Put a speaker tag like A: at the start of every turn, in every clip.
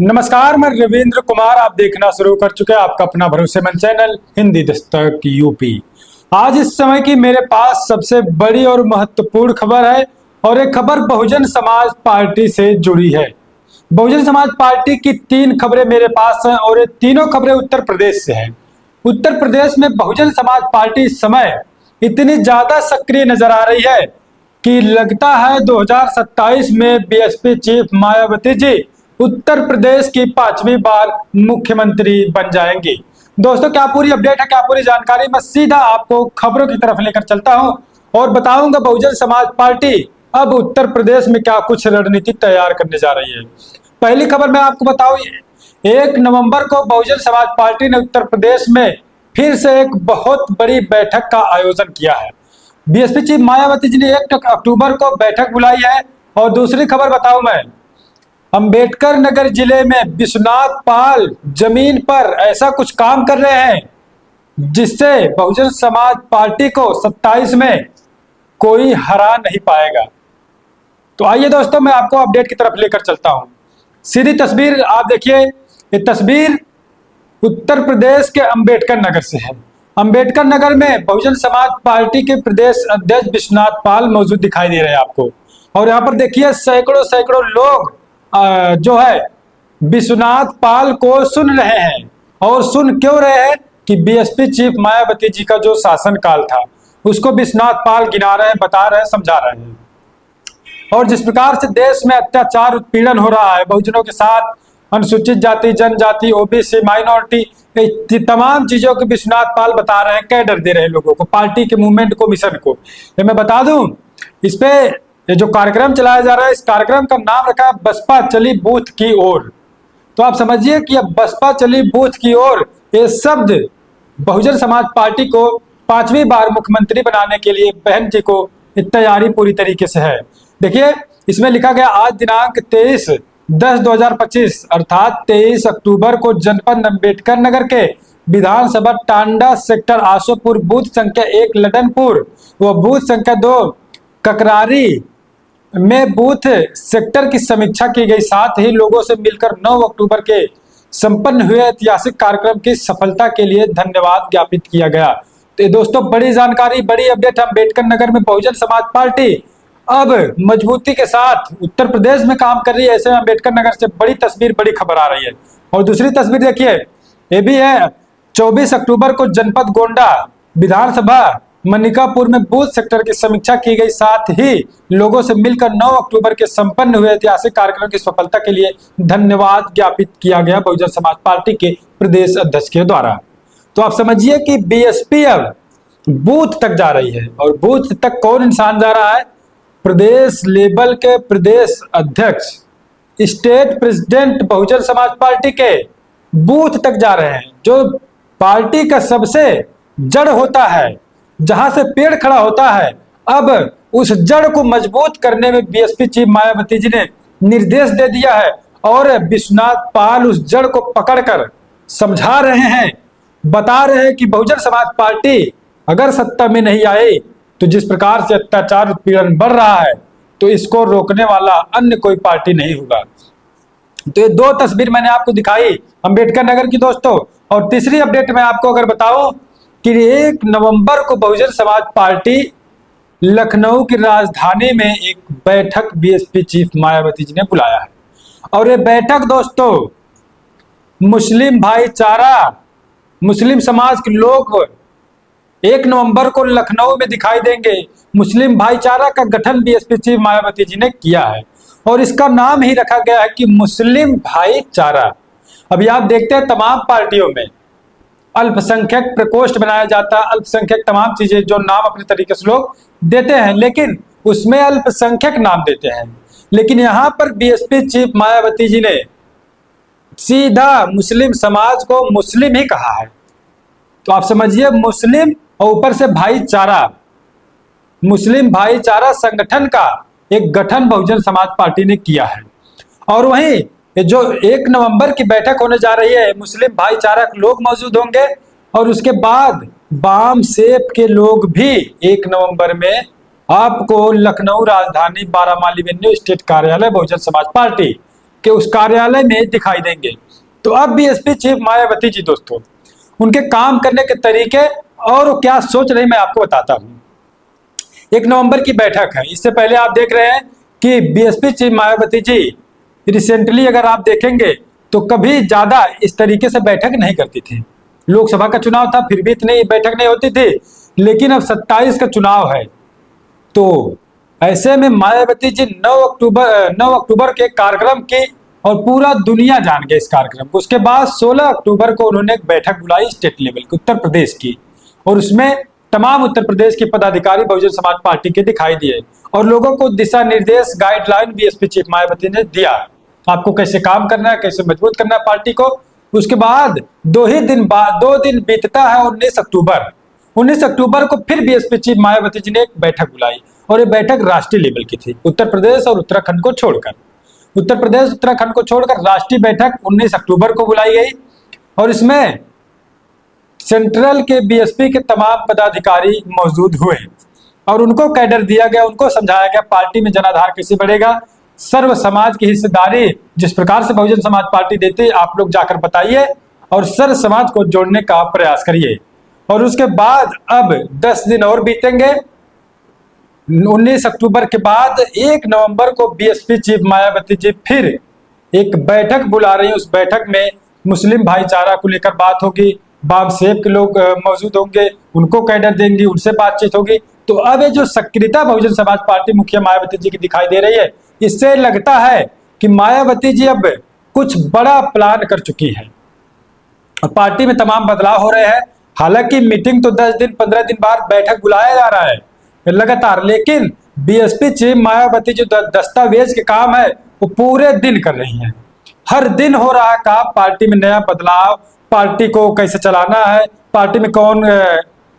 A: नमस्कार, मैं रविंद्र कुमार। आप देखना शुरू कर चुके हैं आपका अपना भरोसेमंद चैनल हिंदी दस्तक यूपी। आज इस समय की मेरे पास सबसे बड़ी और महत्वपूर्ण खबर है और एक खबर बहुजन समाज पार्टी से जुड़ी है। बहुजन समाज पार्टी की 3 खबरें मेरे पास हैं और ये तीनों खबरें उत्तर प्रदेश से हैं। उत्तर प्रदेश में बहुजन समाज पार्टी इस समय इतनी ज्यादा सक्रिय नजर आ रही है कि लगता है 2027 में बीएसपी चीफ मायावती जी उत्तर प्रदेश की 5वीं बार मुख्यमंत्री बन जाएंगी। दोस्तों, क्या पूरी अपडेट है, क्या पूरी जानकारी, मैं सीधा आपको खबरों की तरफ लेकर चलता हूं और बताऊंगा बहुजन समाज पार्टी अब उत्तर प्रदेश में क्या कुछ रणनीति तैयार करने जा रही है। पहली खबर मैं आपको बताऊं, 1 नवंबर को बहुजन समाज पार्टी ने उत्तर प्रदेश में फिर से एक बहुत बड़ी बैठक का आयोजन किया है। बीएसपी चीफ मायावती जी ने 1 अक्टूबर को बैठक बुलाई है। और दूसरी खबर बताऊं मैं, अंबेडकर नगर जिले में विश्वनाथ पाल जमीन पर ऐसा कुछ काम कर रहे हैं जिससे बहुजन समाज पार्टी को 27 में कोई हरा नहीं पाएगा। तो आइए दोस्तों, मैं आपको अपडेट की तरफ लेकर चलता हूं। सीधी तस्वीर आप देखिए, ये तस्वीर उत्तर प्रदेश के अंबेडकर नगर से है। अंबेडकर नगर में बहुजन समाज पार्टी के प्रदेश अध्यक्ष विश्वनाथ पाल मौजूद दिखाई दे रहे हैं आपको। और यहाँ पर देखिए सैकड़ों सैकड़ों लोग जो है विश्वनाथ पाल को सुन रहे हैं। और सुन क्यों रहे हैं कि बीएसपी चीफ मायावती जी का जो शासन काल था उसको विश्वनाथ पाल गिना रहे हैं, बता रहे हैं, समझा रहे हैं। और जिस प्रकार से देश में अत्याचार उत्पीड़न हो रहा है बहुजनों के साथ, अनुसूचित जाति, जनजाति, ओबीसी, माइनॉरिटी, तमाम चीजों को विश्वनाथ पाल बता रहे हैं, कैडर दे रहे हैं लोगों को, पार्टी के मूवमेंट को, मिशन को। ये मैं बता दूं, इस पे ये जो कार्यक्रम चलाया जा रहा है, इस कार्यक्रम का नाम रखा है बसपा चली बूथ की ओर। तो आप समझिए कि अब बसपा चली बूथ की ओर ये शब्द बहुजन समाज पार्टी को 5वीं बार मुख्यमंत्री बनाने के लिए बहन जी को तैयारी पूरी तरीके से है। देखिए इसमें लिखा गया, आज दिनांक 23/10/2025 अर्थात 23 अक्टूबर को जनपद अंबेडकर नगर के विधानसभा टांडा सेक्टर आशोपुर बूथ संख्या 1 लडनपुर व बूथ संख्या 2 ककरारी में बूथ सेक्टर की समीक्षा की गई। साथ ही लोगों से मिलकर 9 अक्टूबर के संपन्न हुए ऐतिहासिक कार्यक्रम की सफलता के लिए धन्यवाद ज्ञापित किया गया। तो दोस्तों, बड़ी जानकारी, बड़ी अपडेट, अंबेडकर नगर में बहुजन समाज पार्टी अब मजबूती के साथ उत्तर प्रदेश में काम कर रही है। ऐसे में अंबेडकर नगर से बड़ी तस्वीर, बड़ी खबर आ रही है। और दूसरी तस्वीर देखिए, ये भी है 24 अक्टूबर को जनपद गोंडा विधानसभा मनिकापुर में बूथ सेक्टर की समीक्षा की गई। साथ ही लोगों से मिलकर 9 अक्टूबर के संपन्न हुए ऐतिहासिक कार्यक्रम की सफलता के लिए धन्यवाद ज्ञापित किया गया बहुजन समाज पार्टी के प्रदेश अध्यक्ष के द्वारा। तो आप समझिए कि बीएसपी अब बूथ तक जा रही है। और बूथ तक कौन इंसान जा रहा है? प्रदेश लेवल के प्रदेश अध्यक्ष, state president Bahujan Samaj party के बूथ तक जा रहे हैं। जो पार्टी का सबसे जड़ होता है, जहां से पेड़ खड़ा होता है, अब उस जड़ को मजबूत करने में बीएसपी चीफ मायावती जी ने निर्देश दे दिया है। और विश्वनाथ पाल उस जड़ को पकड़कर समझा रहे हैं, बता रहे हैं कि बहुजन समाज पार्टी अगर सत्ता में नहीं आई तो जिस प्रकार से अत्याचार उत्पीड़न बढ़ रहा है तो इसको रोकने वाला अन्य कोई पार्टी नहीं होगा। तो ये 2 तस्वीर मैंने आपको दिखाई अंबेडकर नगर की दोस्तों। और तीसरी अपडेट मैं आपको अगर बताऊं कि 1 नवंबर को बहुजन समाज पार्टी लखनऊ की राजधानी में एक बैठक बीएसपी चीफ मायावती जी ने बुलाया है। और ये बैठक दोस्तों मुस्लिम भाईचारा, मुस्लिम समाज के लोग 1 नवंबर को लखनऊ में दिखाई देंगे। मुस्लिम भाईचारा का गठन बीएसपी चीफ मायावती जी ने किया है और इसका नाम ही रखा गया है कि मुस्लिम भाईचारा। अभी आप देखते हैं तमाम पार्टियों में अल्पसंख्यक प्रकोष्ठ बनाया जाता है, अल्पसंख्यक तमाम चीजें जो नाम अपने तरीके से लोग देते हैं, लेकिन उसमें अल्पसंख्यक नाम देते हैं। लेकिन यहां पर बीएसपी चीफ मायावती जी ने सीधा मुस्लिम समाज को मुस्लिम ही कहा है। तो आप समझिए, मुस्लिम और ऊपर से भाईचारा, मुस्लिम भाईचारा संगठन का एक गठन बहुजन समाज पार्टी ने किया है। और वहीं जो 1 नवंबर की बैठक होने जा रही है, मुस्लिम भाईचारा के लोग मौजूद होंगे और उसके बाद वाम सेप के लोग भी 1 नवंबर में आपको लखनऊ राजधानी बारामाली में न्यू स्टेट कार्यालय बहुजन समाज पार्टी के उस कार्यालय में दिखाई देंगे। तो अब बीएसपी चीफ मायावती जी दोस्तों, उनके काम करने के तरीके और वो क्या सोच रही मैं आपको बताता हूं। 1 नवंबर की बैठक है। इससे पहले आप देख रहे हैं कि BSP chief Mayawati ji recently अगर आप देखेंगे तो कभी ज्यादा इस तरीके से बैठक नहीं करती थी। लोकसभा का चुनाव था फिर भी इतनी बैठक नहीं होती थी, लेकिन अब 27 का चुनाव है। तो ऐसे में मायावती जी 9 अक्टूबर के कार्यक्रम की और पूरा दुनिया जान गया इस कार्यक्रम को। उसके बाद 16 अक्टूबर को उन्होंने एक बैठक बुलाई स्टेट लेवल की उत्तर प्रदेश की, और उसमें तमाम उत्तर प्रदेश के पदाधिकारी बहुजन समाज पार्टी के दिखाई दिए और लोगों को दिशा निर्देश गाइडलाइन बीएसपी चीफ मायावती ने दिया, आपको कैसे काम करना है, कैसे मजबूत करना है पार्टी को। उसके बाद 2 दिन बीतता है 19 अक्टूबर को फिर बीएसपी चीफ मायावती जी ने एक बैठक बुलाई, और ये बैठक राष्ट्रीय लेवल की थी। उत्तर प्रदेश और उत्तराखंड को छोड़कर राष्ट्रीय बैठक 19 अक्टूबर को बुलाई गई, और इसमें सेंट्रल के बीएसपी के तमाम पदाधिकारी मौजूद हुए और उनको कैडर दिया गया, उनको समझाया गया पार्टी में जनाधार कैसे बढ़ेगा, सर्व समाज की हिस्सेदारी जिस प्रकार से बहुजन समाज पार्टी देती है आप लोग जाकर बताइए और सर्व समाज को जोड़ने का प्रयास करिए। और उसके बाद अब 10 दिन और बीतेंगे। 19 अक्टूबर के बाद 1 नवंबर को बीएसपी चीफ मायावती जी फिर एक बैठक बुला रही है। उस बैठक में मुस्लिम भाईचारा को लेकर बात होगी, बाम सेब के लोग मौजूद होंगे, उनको कैडर देंगी, उनसे बातचीत होगी। तो अब ये जो सक्रियता बहुजन समाज पार्टी मुखिया मायावती जी की दिखाई दे रही है, इससे लगता है कि मायावती जी अब कुछ बड़ा प्लान कर चुकी है। पार्टी में तमाम बदलाव हो रहे हैं। हालांकि मीटिंग तो 10 दिन 15 दिन बाद बैठक बुलाया जा रहा है लगातार, लेकिन बीएसपी चीफ मायावती जो दस्तावेज के काम है वो पूरे दिन कर रही हैं। हर दिन हो रहा है काम, पार्टी में नया बदलाव, पार्टी को कैसे चलाना है, पार्टी में कौन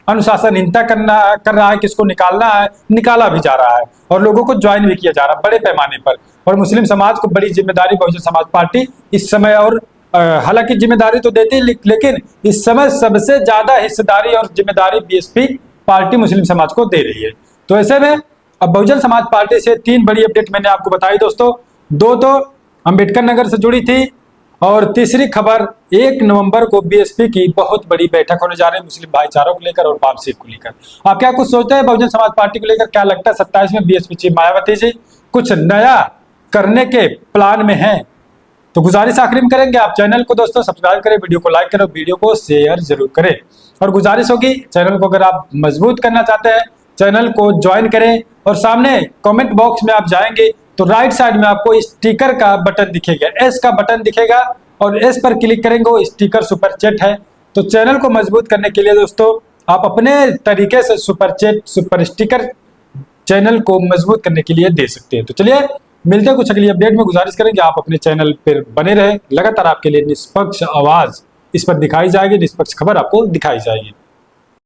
A: अनुशासनहीनता कर रहा है, किसको निकालना है, निकाला भी जा रहा है और लोगों को ज्वाइन भी किया जा रहा है बड़े पैमाने पर। और मुस्लिम समाज को बड़ी जिम्मेदारी बहुजन समाज पार्टी इस समय, और हालांकि जिम्मेदारी तो देती है, लेकिन इस समय सबसे ज्यादा हिस्सेदारी और जिम्मेदारी बीएसपी पार्टी मुस्लिम समाज को दे रही है। तो ऐसे में अब बहुजन समाज पार्टी से 3 बड़ी अपडेट मैंने आपको बताई दोस्तों। 2 तो अंबेडकर नगर से जुड़ी थी, और तीसरी खबर 1 नवंबर को बीएसपी की बहुत बड़ी बैठक होने जा रही है मुस्लिम भाईचारों को लेकर और बाम सेब को लेकर। आप क्या कुछ सोचते हैं बहुजन समाज पार्टी को लेकर? क्या लगता है 27 में बीएसपी चीफ मायावती जी कुछ नया करने के प्लान में हैं? तो गुजारिश आखिरी में करेंगे, आप चैनल को दोस्तों सब्सक्राइब करें, वीडियो को लाइक करें, वीडियो को शेयर जरूर करें। और गुजारिश होगी चैनल को अगर आप मजबूत करना चाहते हैं चैनल को ज्वाइन करें, और सामने कमेंट बॉक्स में आप जाएंगे तो राइट साइड में आपको स्टिकर का बटन दिखेगा, एस का बटन दिखेगा, और एस पर क्लिक करेंगे वो स्टिकर सुपर चैट है। तो चैनल को मजबूत करने के लिए दोस्तों आप अपने तरीके से super chat super sticker channel को मजबूत करने के लिए दे सकते हैं। तो चलिए मिलते हैं कुछ अगली अपडेट में। गुजारिश करेंगे आप अपने चैनल पर बने रहे, लगातार आपके लिए निष्पक्ष आवाज इस पर दिखाई जाएगी, निष्पक्ष खबर आपको दिखाई जाएगी।